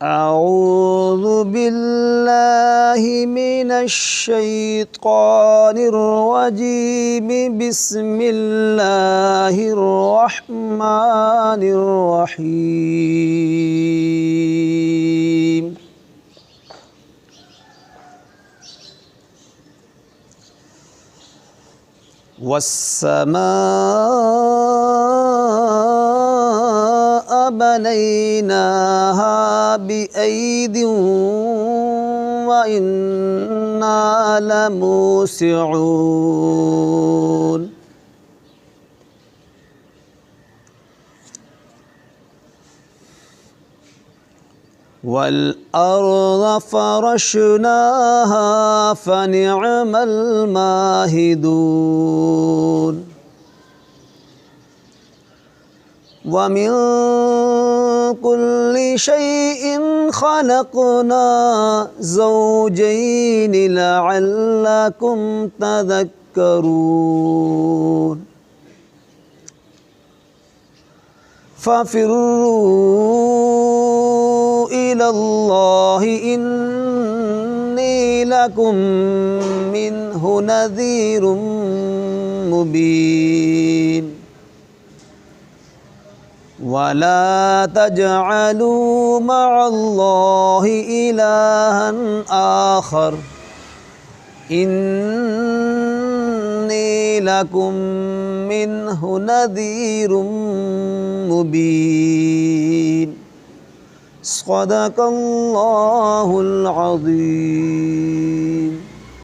أعوذ بالله من الشيطان الرجيم. بسم الله الرحمن الرحيم. والسماء بنيناها بأيد وإنا لموسعون. والأرض فرشناها فنعم الماهدون. ومن كل شيء خلقنا زوجين لعلكم تذكرون. ففروا إلى الله إني لكم منه نذير مبين. ولا تجعلوا مع الله إلها آخر إني لكم منه نذير مبين. صدق الله العظيم.